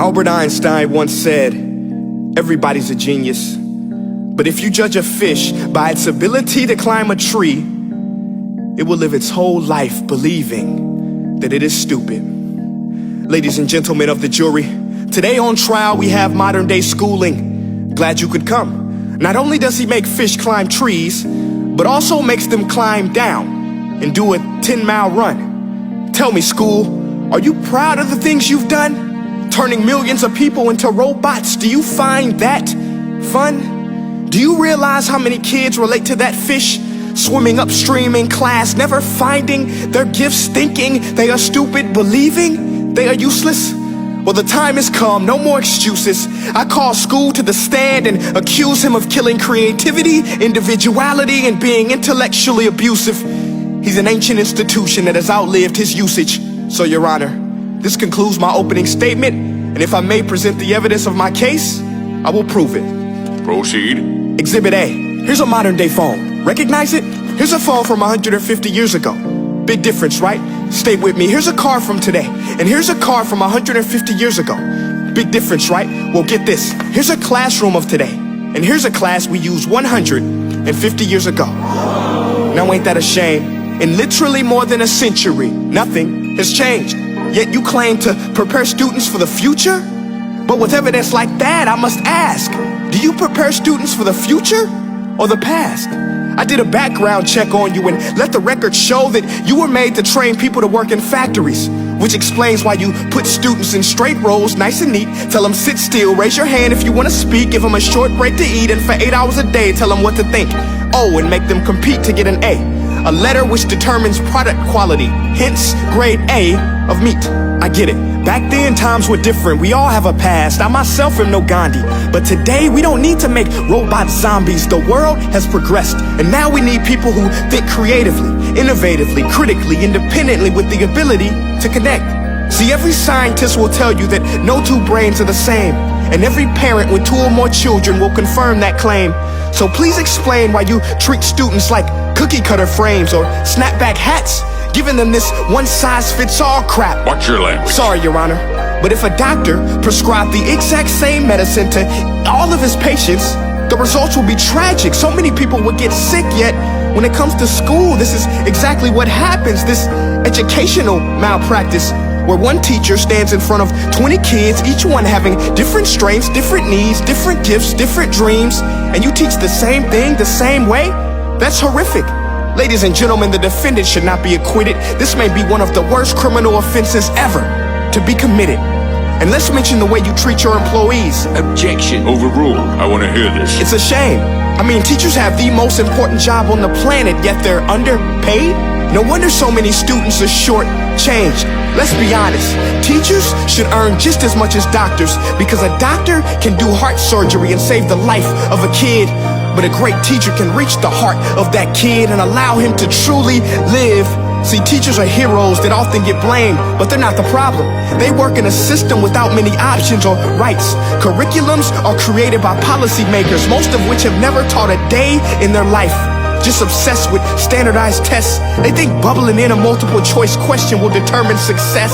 Albert Einstein once said, everybody's a genius, but if you judge a fish by its ability to climb a tree, it will live its whole life believing that it is stupid. Ladies and gentlemen of the jury, today on trial we have modern day schooling. Glad you could come. Not only does he make fish climb trees, but also makes them climb down and do a 10-mile run. Tell me, school, are you proud of the things you've done? Turning millions of people into robots, do you find that fun? Do you realize how many kids relate to that fish swimming upstream in class, never finding their gifts, thinking they are stupid, believing they are useless? Well, the time has come, no more excuses. I call school to the stand and accuse him of killing creativity, individuality, and being intellectually abusive. He's an ancient institution that has outlived his usage. So, Your Honor, this concludes my opening statement, and if I may present the evidence of my case, I will prove it. Proceed. Exhibit A. Here's a modern day phone. Recognize it? Here's a phone from 150 years ago. Big difference, right? Stay with me. Here's a car from today, and here's a car from 150 years ago. Big difference, right? Well, get this. Here's a classroom of today, and here's a class we used 150 years ago. Now, ain't that a shame? In literally more than a century, nothing has changed. Yet you claim to prepare students for the future? But with evidence like that, I must ask, do you prepare students for the future or the past? I did a background check on you and let the record show that you were made to train people to work in factories, which explains why you put students in straight rows, nice and neat, tell them sit still, raise your hand if you want to speak, give them a short break to eat, and for 8 hours a day, tell them what to think. Oh, and make them compete to get an A letter which determines product quality, hence grade A of meat. I get it. Back then, times were different. We all have a past. I myself am no Gandhi. But today, we don't need to make robots zombies. The world has progressed. And now we need people who think creatively, innovatively, critically, independently, with the ability to connect. See, every scientist will tell you that no two brains are the same. And every parent with 2 or more children will confirm that claim. So please explain why you treat students like cookie cutter frames or snapback hats, giving them this one-size-fits-all crap. Watch your language. Sorry, Your Honor, but if a doctor prescribed the exact same medicine to all of his patients, the results will be tragic. So many people would get sick, yet when it comes to school, this is exactly what happens. This educational malpractice, where one teacher stands in front of 20 kids, each one having different strengths, different needs, different gifts, different dreams, and you teach the same thing the same way? That's horrific. Ladies and gentlemen, the defendant should not be acquitted. This may be one of the worst criminal offenses ever to be committed. And let's mention the way you treat your employees. Objection. Overruled. I want to hear this. It's a shame. I mean, teachers have the most important job on the planet, yet they're underpaid? No wonder so many students are short-changed. Let's be honest, teachers should earn just as much as doctors, because a doctor can do heart surgery and save the life of a kid, but a great teacher can reach the heart of that kid and allow him to truly live. See, teachers are heroes that often get blamed, but they're not the problem. They work in a system without many options or rights. Curriculums are created by policymakers, most of which have never taught a day in their life. Just obsessed with standardized tests. They think bubbling in a multiple choice question will determine success.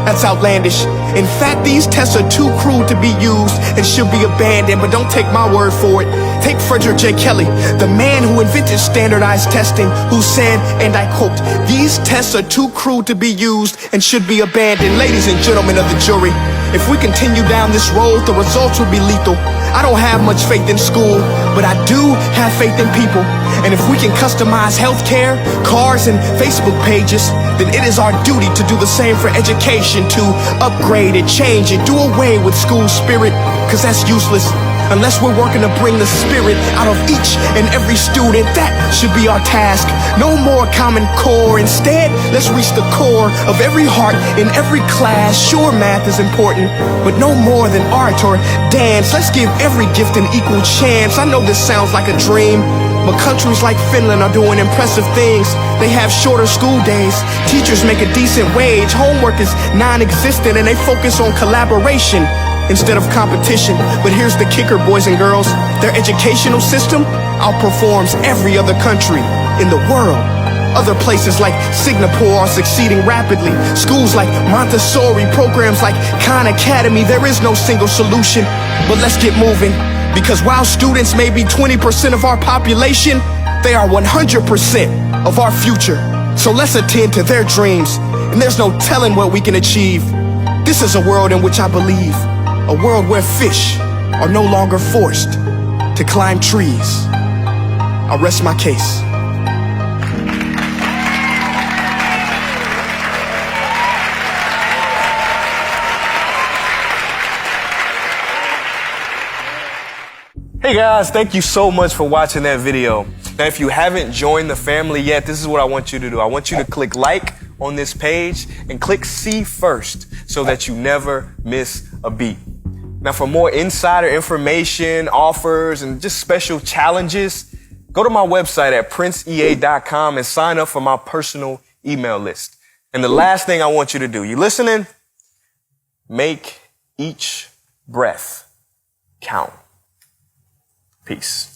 That's outlandish. In fact, these tests are too cruel to be used and should be abandoned, but don't take my word for it. Take Frederick J. Kelly, the man who invented standardized testing, who said, and I quote, "These tests are too cruel to be used and should be abandoned." Ladies and gentlemen of the jury, if we continue down this road, the results will be lethal. I don't have much faith in school, but I do have faith in people. And if we can customize healthcare, cars, and Facebook pages, then it is our duty to do the same for education, to upgrade it, change it, do away with school spirit, because that's useless. Unless we're working to bring the spirit out of each and every student, that should be our task. No more Common Core. Instead, let's reach the core of every heart in every class. Sure, math is important, but no more than art or dance. Let's give every gift an equal chance. I know this sounds like a dream, but countries like Finland are doing impressive things. They have shorter school days, teachers make a decent wage, homework is non-existent, and they focus on collaboration instead of competition. But here's the kicker, boys and girls. Their educational system outperforms every other country in the world. Other places like Singapore are succeeding rapidly. Schools like Montessori, programs like Khan Academy, there is no single solution. But let's get moving, because while students may be 20% of our population, they are 100% of our future. So let's attend to their dreams, and there's no telling what we can achieve. This is a world in which I believe, a world where fish are no longer forced to climb trees. I rest my case. Hey guys, thank you so much for watching that video. Now, if you haven't joined the family yet, this is what I want you to do. I want you to click like on this page and click see first so that you never miss a beat. Now, for more insider information, offers, and just special challenges, go to my website at princeea.com and sign up for my personal email list. And the last thing I want you to do, you listening? Make each breath count. Peace.